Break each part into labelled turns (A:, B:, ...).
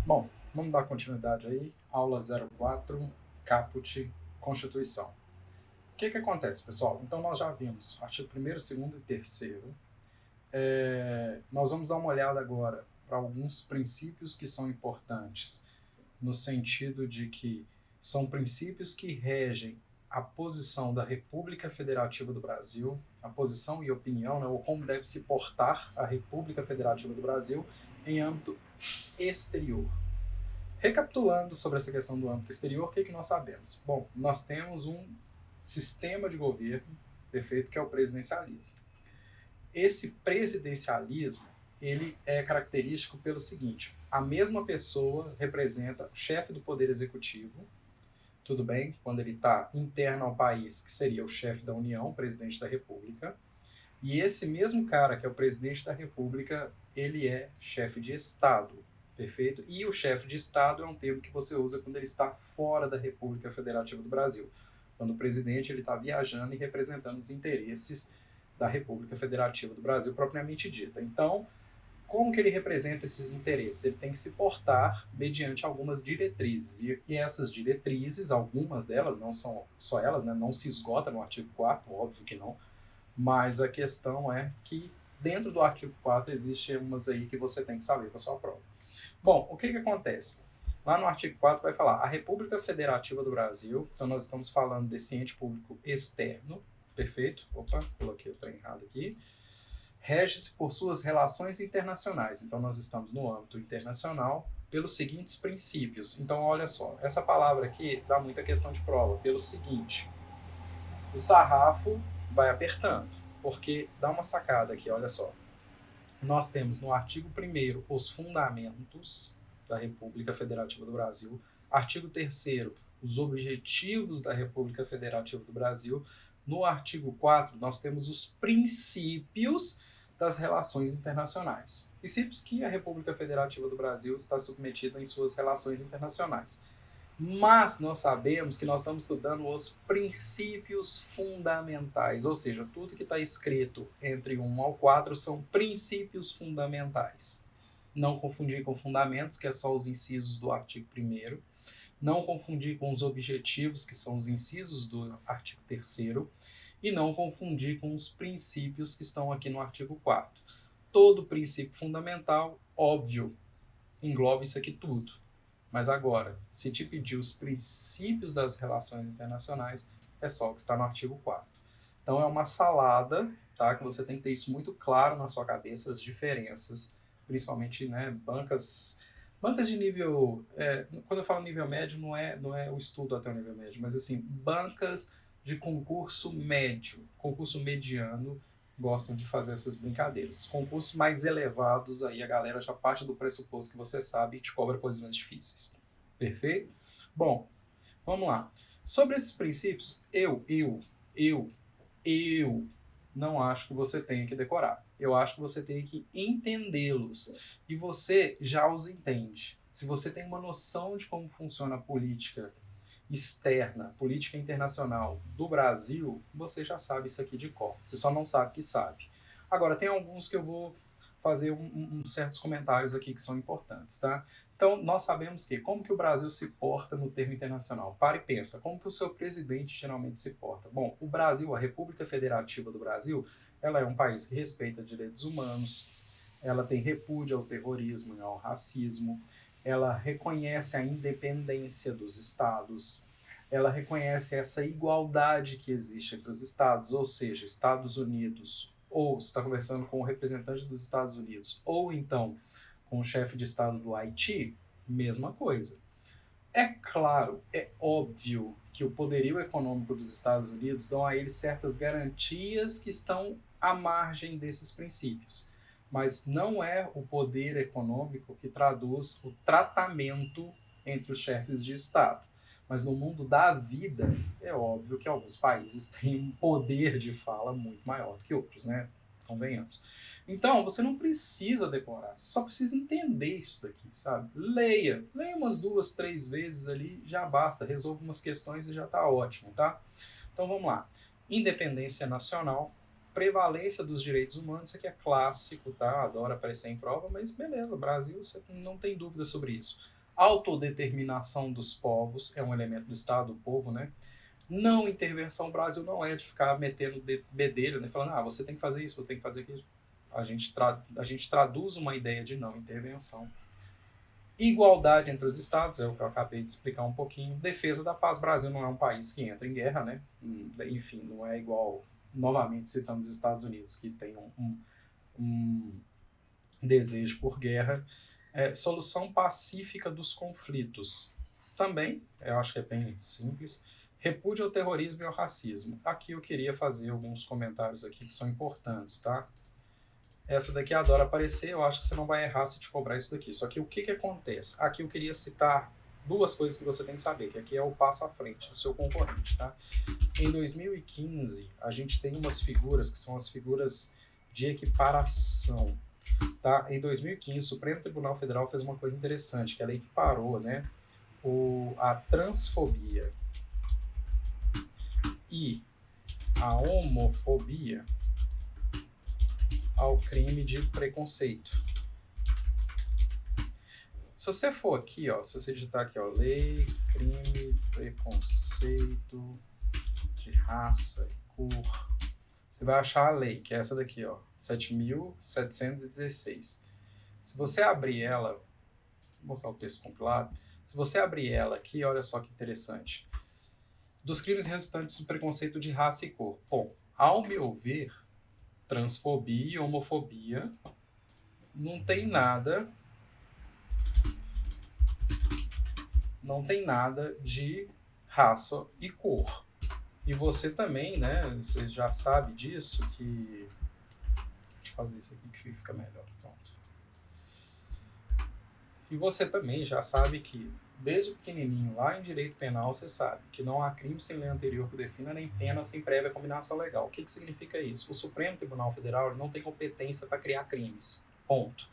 A: Bom, vamos dar continuidade aí. Aula 04, Caput, Constituição. O que acontece, pessoal? Então, nós já vimos artigo 1º, 2º e 3º. Nós vamos dar uma olhada agora para alguns princípios que são importantes, no sentido de que são princípios que regem a posição da República Federativa do Brasil, a posição e opinião, né, ou como deve se portar a República Federativa do Brasil em âmbito exterior. Recapitulando sobre essa questão do âmbito exterior, o que nós sabemos? Bom, nós temos um sistema de governo perfeito que é o presidencialismo. Esse presidencialismo, ele é característico pelo seguinte: a mesma pessoa representa o chefe do poder executivo, tudo bem, quando ele está interno ao país, que seria o chefe da União, o presidente da República, e esse mesmo cara, que é o presidente da República, ele é chefe de Estado, perfeito? E o chefe de Estado é um termo que você usa quando ele está fora da República Federativa do Brasil. Quando o presidente está viajando e representando os interesses da República Federativa do Brasil, propriamente dita. Então, como que ele representa esses interesses? Ele tem que se portar mediante algumas diretrizes. E essas diretrizes, algumas delas, não são só elas, né, não se esgota no artigo 4º, óbvio que não, mas a questão é que dentro do artigo 4 existem umas aí que você tem que saber para sua prova. Bom, o que acontece? Lá no artigo 4 vai falar a República Federativa do Brasil, então nós estamos falando desse ente público externo, perfeito? Opa, coloquei o trem errado aqui. Rege-se por suas relações internacionais, então nós estamos no âmbito internacional, pelos seguintes princípios. Então, olha só, essa palavra aqui dá muita questão de prova, pelo seguinte: o sarrafo vai apertando, porque dá uma sacada aqui, olha só. Nós temos no artigo 1º os fundamentos da República Federativa do Brasil, artigo 3º os objetivos da República Federativa do Brasil, no artigo 4 nós temos os princípios das relações internacionais. Princípios que a República Federativa do Brasil está submetida em suas relações internacionais. Mas nós sabemos que nós estamos estudando os princípios fundamentais, ou seja, tudo que está escrito entre 1 ao 4 são princípios fundamentais. Não confundir com fundamentos, que é só os incisos do artigo 1º. Não confundir com os objetivos, que são os incisos do artigo 3º. E não confundir com os princípios que estão aqui no artigo 4º. Todo princípio fundamental, óbvio, engloba isso aqui tudo. Mas agora, se te pedir os princípios das relações internacionais, é só o que está no artigo 4º. Então é uma salada, tá? Que você tem que ter isso muito claro na sua cabeça, as diferenças, principalmente, né, bancas de nível... quando eu falo nível médio, não é o estudo até o nível médio, mas assim, bancas de concurso médio, concurso mediano, gostam de fazer essas brincadeiras. Concursos mais elevados, aí a galera já parte do pressuposto que você sabe e te cobra coisas mais difíceis. Perfeito? Bom, vamos lá. Sobre esses princípios, eu não acho que você tenha que decorar. Eu acho que você tem que entendê-los. E você já os entende. Se você tem uma noção de como funciona a política externa, política internacional do Brasil, você já sabe isso aqui de cor. Você só não sabe que sabe. Agora, tem alguns que eu vou fazer certos comentários aqui que são importantes, tá? Então, nós sabemos que como que o Brasil se porta no termo internacional? Para e pensa, como que o seu presidente geralmente se porta? Bom, o Brasil, a República Federativa do Brasil, ela é um país que respeita direitos humanos, ela tem repúdio ao terrorismo e ao racismo, ela reconhece a independência dos estados, ela reconhece essa igualdade que existe entre os estados, ou seja, Estados Unidos, ou você está conversando com o representante dos Estados Unidos, ou então com o chefe de estado do Haiti, mesma coisa. É claro, é óbvio que o poderio econômico dos Estados Unidos dão a eles certas garantias que estão à margem desses princípios. Mas não é o poder econômico que traduz o tratamento entre os chefes de Estado. Mas no mundo da vida, é óbvio que alguns países têm um poder de fala muito maior do que outros, né? Convenhamos. Então, você não precisa decorar, você só precisa entender isso daqui, sabe? Leia umas 2, 3 vezes ali, já basta, resolva umas questões e já está ótimo, tá? Então, vamos lá. Independência nacional, prevalência dos direitos humanos, isso aqui é clássico, tá? Adora aparecer em prova, mas beleza, Brasil, você não tem dúvida sobre isso. Autodeterminação dos povos é um elemento do Estado, do povo, né? Não intervenção, o Brasil não é de ficar metendo bedelho, né? Falando, você tem que fazer isso, você tem que fazer aquilo. A gente traduz uma ideia de não intervenção. Igualdade entre os estados, é o que eu acabei de explicar um pouquinho. Defesa da paz. Brasil não é um país que entra em guerra, né? Enfim, não é igual, novamente citando os Estados Unidos, que tem um desejo por guerra. Solução pacífica dos conflitos. Também, eu acho que é bem simples. Repúdio ao terrorismo e ao racismo. Aqui eu queria fazer alguns comentários aqui que são importantes, tá? Essa daqui adora aparecer, eu acho que você não vai errar se te cobrar isso daqui. Só que o que acontece? Aqui eu queria citar duas coisas que você tem que saber, que aqui é o passo à frente do seu concorrente, tá? Em 2015, a gente tem umas figuras que são as figuras de equiparação, tá? Em 2015, o Supremo Tribunal Federal fez uma coisa interessante, que ela equiparou, né, a transfobia e a homofobia ao crime de preconceito. Se você for aqui, ó, se você digitar aqui, ó, lei, crime, preconceito de raça e cor, você vai achar a lei, que é essa daqui, ó, 7.716. Se você abrir ela, vou mostrar o texto compilado, se você abrir ela aqui, olha só que interessante. Dos crimes resultantes de preconceito de raça e cor. Bom, ao meu ver, transfobia e homofobia não tem nada de raça e cor. E você também, né, você já sabe disso, que... Deixa eu fazer isso aqui que fica melhor. Pronto. E você também já sabe que, desde pequenininho, lá em direito penal, você sabe que não há crime sem lei anterior que defina, nem pena sem prévia combinação legal. O que significa isso? O Supremo Tribunal Federal não tem competência para criar crimes. Ponto.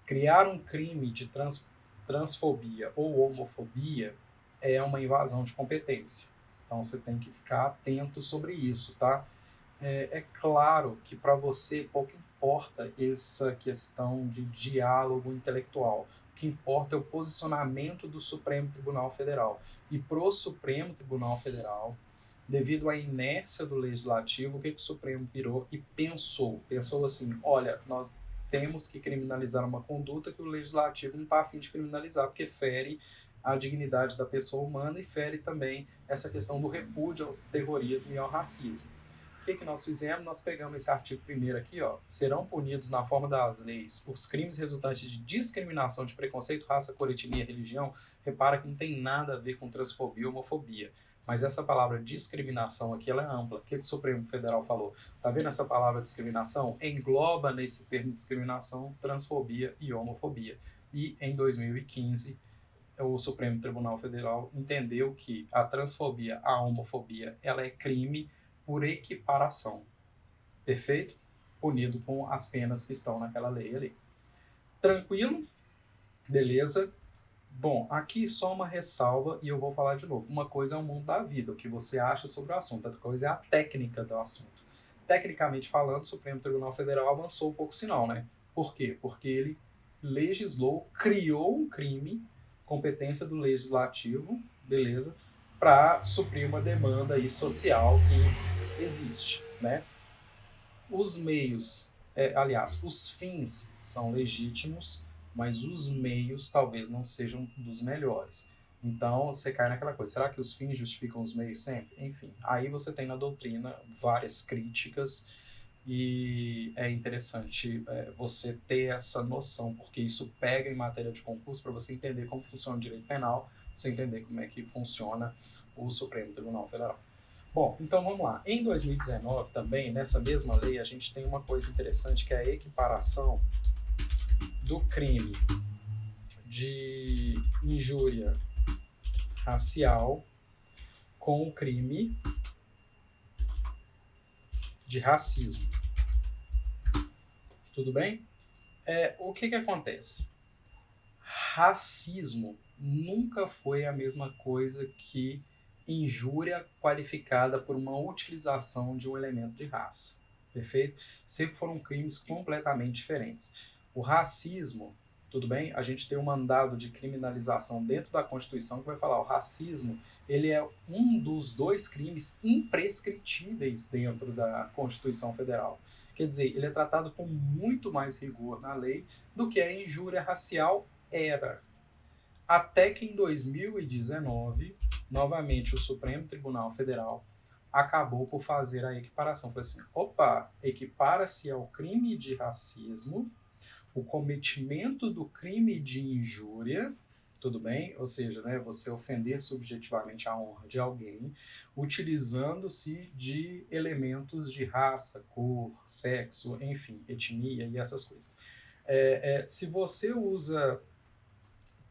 A: Criar um crime de transfobia ou homofobia é uma invasão de competência. Então você tem que ficar atento sobre isso, tá? É claro que para você pouco importa essa questão de diálogo intelectual. O que importa é o posicionamento do Supremo Tribunal Federal. E para o Supremo Tribunal Federal, devido à inércia do Legislativo, o que o Supremo virou e pensou? Pensou assim, olha, nós temos que criminalizar uma conduta que o Legislativo não está a fim de criminalizar, porque fere a dignidade da pessoa humana e fere também essa questão do repúdio ao terrorismo e ao racismo. O que nós fizemos? Nós pegamos esse artigo 1º aqui, ó, serão punidos na forma das leis os crimes resultantes de discriminação de preconceito, raça, cor, etnia, religião. Repara que não tem nada a ver com transfobia ou homofobia. Mas essa palavra discriminação aqui, ela é ampla. O que o Supremo Federal falou? Tá vendo essa palavra discriminação? Engloba nesse termo discriminação, transfobia e homofobia. E em 2015, o Supremo Tribunal Federal entendeu que a transfobia, a homofobia, ela é crime por equiparação. Perfeito? Punido com as penas que estão naquela lei ali. Tranquilo? Beleza? Bom, aqui só uma ressalva e eu vou falar de novo. Uma coisa é o mundo da vida, o que você acha sobre o assunto. Outra coisa é a técnica do assunto. Tecnicamente falando, o Supremo Tribunal Federal avançou um pouco o sinal, né? Por quê? Porque ele legislou, criou um crime, competência do legislativo, beleza? Para suprir uma demanda aí social que existe, né? Os meios, os fins são legítimos, mas os meios talvez não sejam dos melhores. Então você cai naquela coisa, será que os fins justificam os meios sempre? Enfim, aí você tem na doutrina várias críticas e é interessante você ter essa noção, porque isso pega em matéria de concurso para você entender como funciona o direito penal, você entender como é que funciona o Supremo Tribunal Federal. Bom, então vamos lá. Em 2019 também, nessa mesma lei, a gente tem uma coisa interessante que é a equiparação do crime de injúria racial com o crime de racismo. Tudo bem? O que acontece? Racismo nunca foi a mesma coisa que injúria qualificada por uma utilização de um elemento de raça. perfeito? Sempre foram crimes completamente diferentes. O racismo, tudo bem? A gente tem um mandado de criminalização dentro da Constituição que vai falar o racismo, ele é um dos 2 crimes imprescritíveis dentro da Constituição Federal. Quer dizer, ele é tratado com muito mais rigor na lei do que a injúria racial era. Até que em 2019, novamente o Supremo Tribunal Federal acabou por fazer a equiparação. Foi assim, opa, equipara-se ao crime de racismo o cometimento do crime de injúria, tudo bem? Ou seja, né, você ofender subjetivamente a honra de alguém, utilizando-se de elementos de raça, cor, sexo, enfim, etnia e essas coisas. Se você usa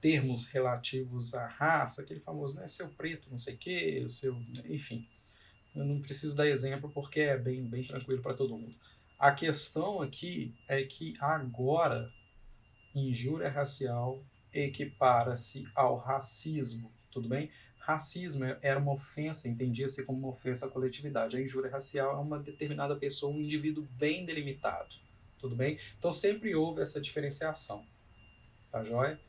A: termos relativos à raça, aquele famoso, né, seu preto, não sei o quê, seu, enfim, eu não preciso dar exemplo porque é bem tranquilo para todo mundo. A questão aqui é que agora injúria racial equipara-se ao racismo, tudo bem? Racismo era uma ofensa, entendia-se como uma ofensa à coletividade. A injúria racial é uma determinada pessoa, um indivíduo bem delimitado, tudo bem? Então sempre houve essa diferenciação, tá joia?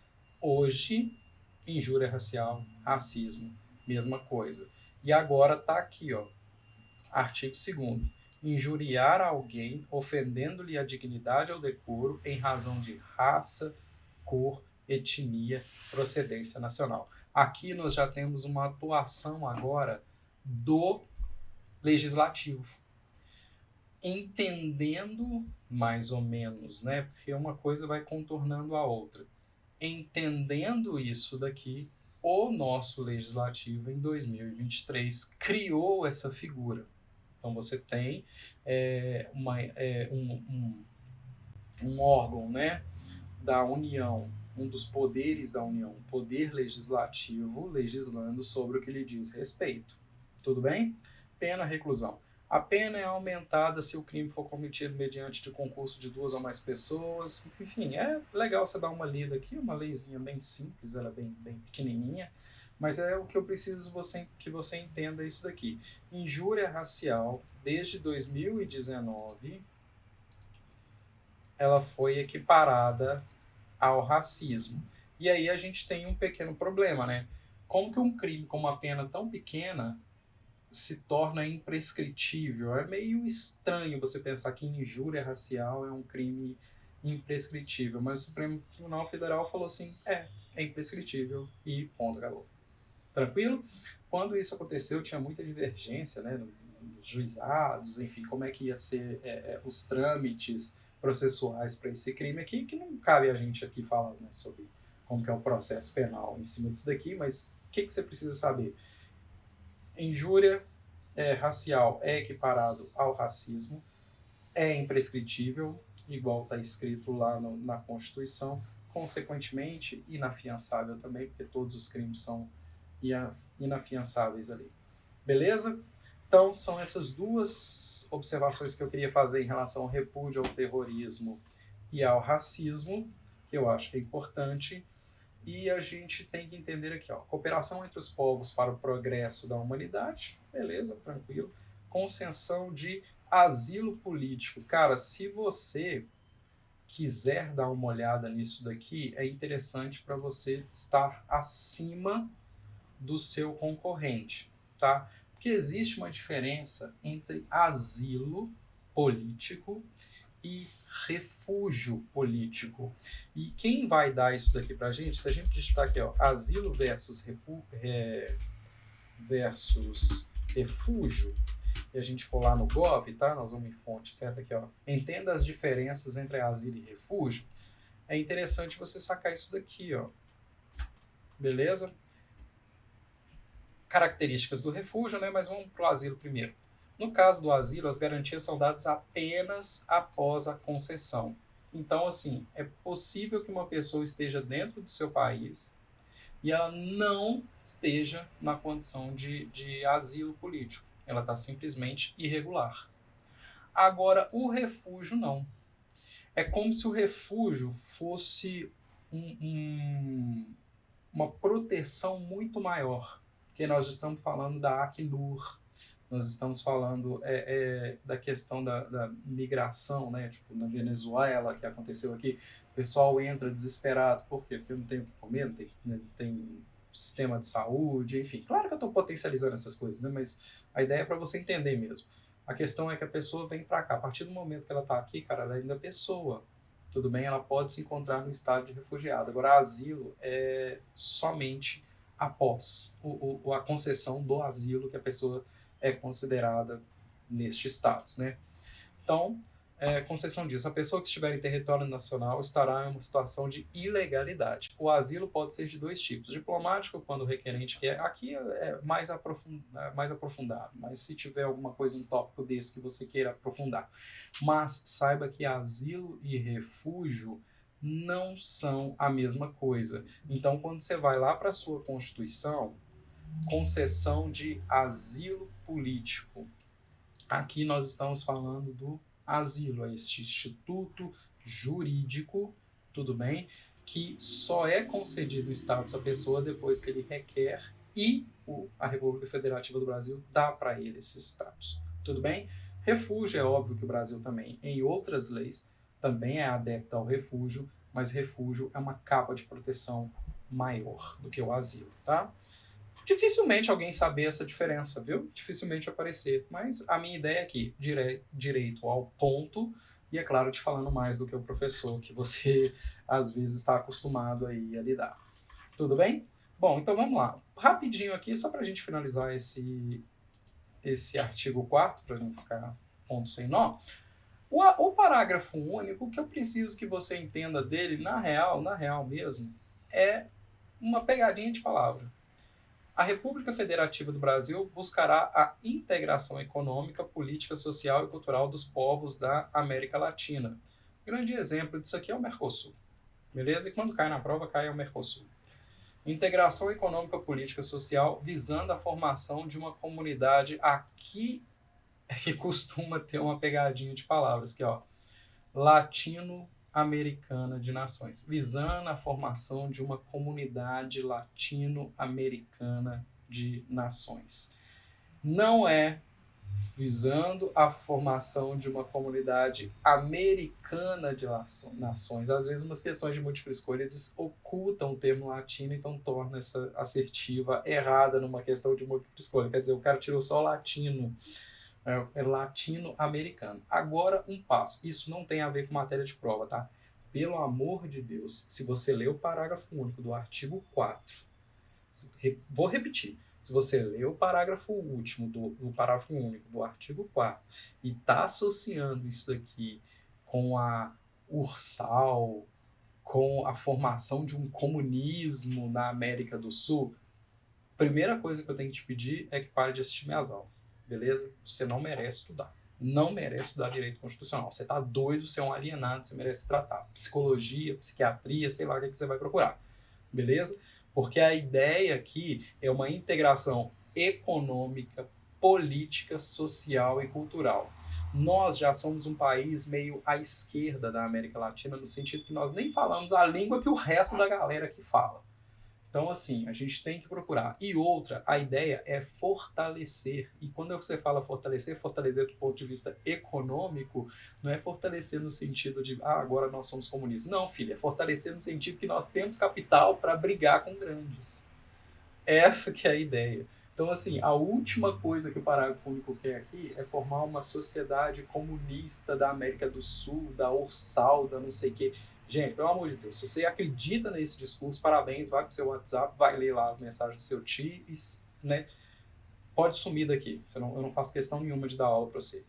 A: Hoje, injúria racial, racismo, mesma coisa. E agora tá aqui, ó, artigo 2º. Injuriar alguém, ofendendo-lhe a dignidade ou decoro em razão de raça, cor, etnia, procedência nacional. Aqui nós já temos uma atuação agora do legislativo, entendendo mais ou menos, né? Porque uma coisa vai contornando a outra. Entendendo isso daqui, o nosso legislativo em 2023 criou essa figura. Então você tem um órgão, né, da União, um dos poderes da União, o poder legislativo, legislando sobre o que lhe diz respeito. Tudo bem? Pena reclusão. A pena é aumentada se o crime for cometido mediante de concurso de 2 ou mais pessoas. Enfim, é legal você dar uma lida aqui, uma leizinha bem simples, ela é bem pequenininha, mas é o que eu preciso que você entenda isso daqui. Injúria racial, desde 2019, ela foi equiparada ao racismo. E aí a gente tem um pequeno problema, né? Como que um crime com uma pena tão pequena se torna imprescritível? É meio estranho você pensar que injúria racial é um crime imprescritível, mas o Supremo Tribunal Federal falou assim, é imprescritível e ponto, acabou. Tranquilo? Quando isso aconteceu, tinha muita divergência, né, nos juizados, enfim, como é que ia ser os trâmites processuais para esse crime aqui, que não cabe a gente aqui falar, né, sobre como que é o processo penal em cima disso daqui, mas o que você precisa saber? Injúria racial é equiparado ao racismo, é imprescritível, igual está escrito lá na Constituição, consequentemente inafiançável também, porque todos os crimes são inafiançáveis ali. Beleza? Então, são essas 2 observações que eu queria fazer em relação ao repúdio ao terrorismo e ao racismo, que eu acho que é importante. E a gente tem que entender aqui, ó, cooperação entre os povos para o progresso da humanidade, beleza, tranquilo. Concessão de asilo político. Cara, se você quiser dar uma olhada nisso daqui, é interessante para você estar acima do seu concorrente, tá? Porque existe uma diferença entre asilo político e refúgio político. E quem vai dar isso daqui pra gente, se a gente digitar aqui, ó, asilo versus refúgio, e a gente for lá no Gov, tá? Nós vamos em fonte, certo? Aqui, ó. Entenda as diferenças entre asilo e refúgio. É interessante você sacar isso daqui, ó. Beleza? Características do refúgio, né? Mas vamos para o asilo primeiro. No caso do asilo, as garantias são dadas apenas após a concessão. Então, assim, é possível que uma pessoa esteja dentro do seu país e ela não esteja na condição de asilo político. Ela está simplesmente irregular. Agora, o refúgio não. É como se o refúgio fosse uma proteção muito maior, porque nós estamos falando da Acnur, nós estamos falando da questão da migração, né? Tipo, na Venezuela, que aconteceu aqui, o pessoal entra desesperado. Por quê? Porque não tem o que comer, não tem sistema de saúde, enfim. Claro que eu estou potencializando essas coisas, né? Mas a ideia é para você entender mesmo. A questão é que a pessoa vem para cá. A partir do momento que ela está aqui, cara, ela ainda é pessoa. Tudo bem? Ela pode se encontrar no estado de refugiado. Agora, asilo é somente após a concessão do asilo que a pessoa é considerada neste status, né? Então, concessão disso, a pessoa que estiver em território nacional estará em uma situação de ilegalidade. O asilo pode ser de dois tipos: diplomático, quando o requerente quer, aqui é mais aprofundado, mas se tiver alguma coisa, um tópico desse que você queira aprofundar. Mas saiba que asilo e refúgio não são a mesma coisa. Então, quando você vai lá para a sua Constituição, concessão de asilo político. Aqui nós estamos falando do asilo, é este instituto jurídico, tudo bem, que só é concedido o status à pessoa depois que ele requer e a República Federativa do Brasil dá para ele esse status, tudo bem? Refúgio, é óbvio que o Brasil também, em outras leis, também é adepto ao refúgio, mas refúgio é uma capa de proteção maior do que o asilo, tá? Dificilmente alguém saber essa diferença, viu? Dificilmente aparecer. Mas a minha ideia aqui, direito ao ponto, e é claro, te falando mais do que o professor, que você às vezes está acostumado aí a lidar. Tudo bem? Bom, então vamos lá. Rapidinho aqui, só para a gente finalizar esse artigo 4º, para não ficar ponto sem nó. O parágrafo único, o que eu preciso que você entenda dele, na real mesmo, é uma pegadinha de palavra. A República Federativa do Brasil buscará a integração econômica, política, social e cultural dos povos da América Latina. Grande exemplo disso aqui é o Mercosul. Beleza? E quando cai na prova, cai o Mercosul. Integração econômica, política, social, visando a formação de uma comunidade aqui que costuma ter uma pegadinha de palavras, que ó, latino-americana de nações, visando a formação de uma comunidade latino-americana de nações. Não é visando a formação de uma comunidade americana de nações. Às vezes, umas questões de múltipla escolha, eles ocultam o termo latino, então torna essa assertiva errada numa questão de múltipla escolha. Quer dizer, o cara tirou só o latino. É latino-americano. Agora, um passo. Isso não tem a ver com matéria de prova, tá? Pelo amor de Deus, se você ler o parágrafo único do artigo 4, vou repetir. Se você ler o parágrafo último do parágrafo único do artigo 4 e está associando isso daqui com a Ursal, com a formação de um comunismo na América do Sul, a primeira coisa que eu tenho que te pedir é que pare de assistir minhas aulas. Beleza? Você não merece estudar. Não merece estudar direito constitucional. Você tá doido, você é um alienado, você merece tratar. Psicologia, psiquiatria, sei lá o que você vai procurar. Beleza? Porque a ideia aqui é uma integração econômica, política, social e cultural. Nós já somos um país meio à esquerda da América Latina, no sentido que nós nem falamos a língua que o resto da galera aqui fala. Então, assim, a gente tem que procurar. E outra, a ideia é fortalecer. E quando você fala fortalecer do ponto de vista econômico, não é fortalecer no sentido de, agora nós somos comunistas. Não, filho, é fortalecer no sentido que nós temos capital para brigar com grandes. Essa que é a ideia. Então, assim, a última coisa que o parágrafo único quer aqui é formar uma sociedade comunista da América do Sul, da Ursal, da não sei o quê. Gente, pelo amor de Deus, se você acredita nesse discurso, parabéns, vai pro seu WhatsApp, vai ler lá as mensagens do seu tio, né? Pode sumir daqui, eu não faço questão nenhuma de dar aula para você.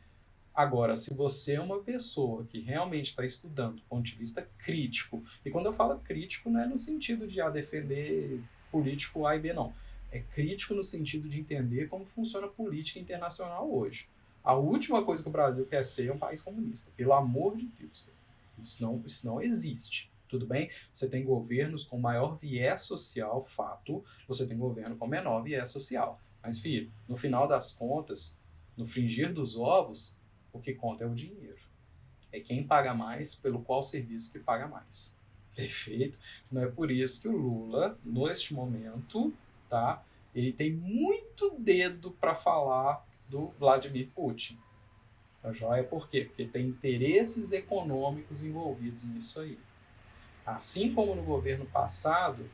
A: Agora, se você é uma pessoa que realmente está estudando do ponto de vista crítico, e quando eu falo crítico não é no sentido de defender político A e B, não. É crítico no sentido de entender como funciona a política internacional hoje. A última coisa que o Brasil quer ser é um país comunista, pelo amor de Deus. Isso não existe, tudo bem? Você tem governos com maior viés social, fato, você tem governo com menor viés social. Mas, filho, no final das contas, no frigir dos ovos, o que conta é o dinheiro. É quem paga mais pelo qual serviço que paga mais. Perfeito? Não é por isso que o Lula, neste momento, tá? Ele tem muito dedo para falar do Vladimir Putin. Tá joia? Por quê? Porque tem interesses econômicos envolvidos nisso aí. Assim como no governo passado,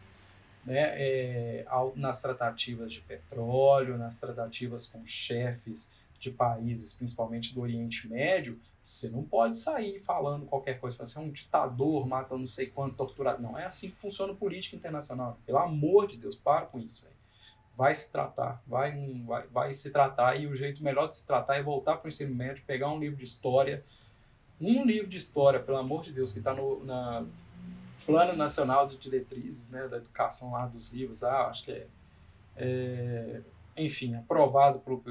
A: né, nas tratativas de petróleo, nas tratativas com chefes de países, principalmente do Oriente Médio, você não pode sair falando qualquer coisa, você é um ditador, mata não sei quanto, torturado. Não é assim que funciona a política internacional. Pelo amor de Deus, para com isso. Véio. Vai se tratar, vai se tratar, e o jeito melhor de se tratar é voltar para o ensino médio, pegar um livro de história, pelo amor de Deus, que está na Plano Nacional de Diretrizes, né, da educação lá dos livros, acho que enfim, aprovado pelo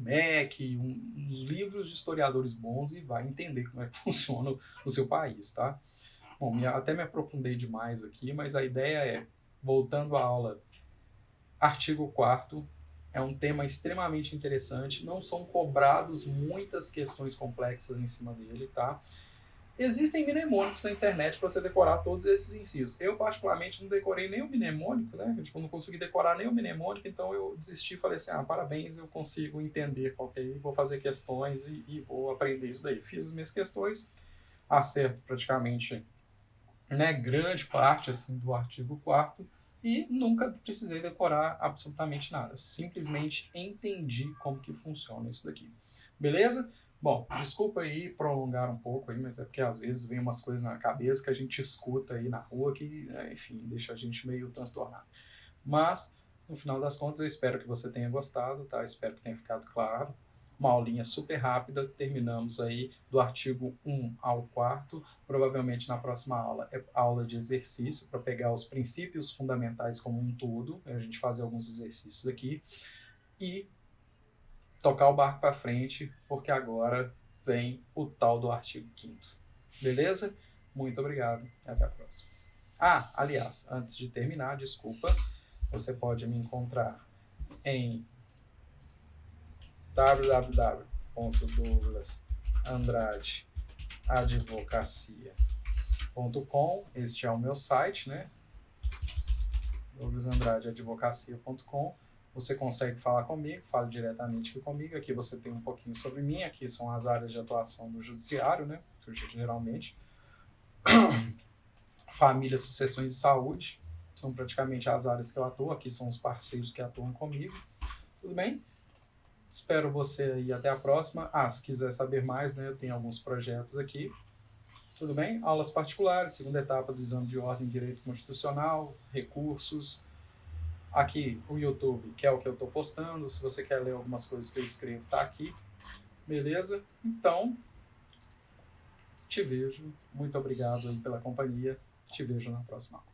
A: MEC, uns livros de historiadores bons, e vai entender como é que funciona o seu país, tá? Bom, até me aprofundei demais aqui, mas a ideia é, voltando à aula, artigo 4º, é um tema extremamente interessante, não são cobrados muitas questões complexas em cima dele, tá? Existem mnemônicos na internet para você decorar todos esses incisos. Eu, particularmente, não decorei nem o mnemônico, né? Eu, não consegui decorar nem o mnemônico, então eu desisti e falei assim, parabéns, eu consigo entender qual que é, vou fazer questões e vou aprender isso daí. Fiz as minhas questões, acerto praticamente, né, grande parte assim, do artigo 4º, e nunca precisei decorar absolutamente nada. Simplesmente entendi como que funciona isso daqui. Beleza? Bom, desculpa aí prolongar um pouco aí, mas é porque às vezes vem umas coisas na cabeça que a gente escuta aí na rua que, enfim, deixa a gente meio transtornado. Mas, no final das contas, eu espero que você tenha gostado, tá? Espero que tenha ficado claro. Uma aulinha super rápida, terminamos aí do artigo 1 ao 4º. Provavelmente na próxima aula é aula de exercício, para pegar os princípios fundamentais como um todo, a gente fazer alguns exercícios aqui, e tocar o barco para frente, porque agora vem o tal do artigo 5º. Beleza? Muito obrigado e até a próxima. Aliás, antes de terminar, desculpa, você pode me encontrar em www.douglasandradeadvocacia.com. Este é o meu site, né? douglasandradeadvocacia.com. Você consegue falar comigo, fala diretamente aqui comigo. Aqui você tem um pouquinho sobre mim, aqui são as áreas de atuação do judiciário, né? Geralmente. Família, sucessões e saúde, são praticamente as áreas que eu atuo. Aqui são os parceiros que atuam comigo. Tudo bem? Espero você aí até a próxima. Se quiser saber mais, né, eu tenho alguns projetos aqui. Tudo bem? Aulas particulares, segunda etapa do exame de ordem em direito constitucional, recursos. Aqui o YouTube, que é o que eu estou postando. Se você quer ler algumas coisas que eu escrevo, tá aqui. Beleza? Então, te vejo. Muito obrigado aí pela companhia. Te vejo na próxima aula.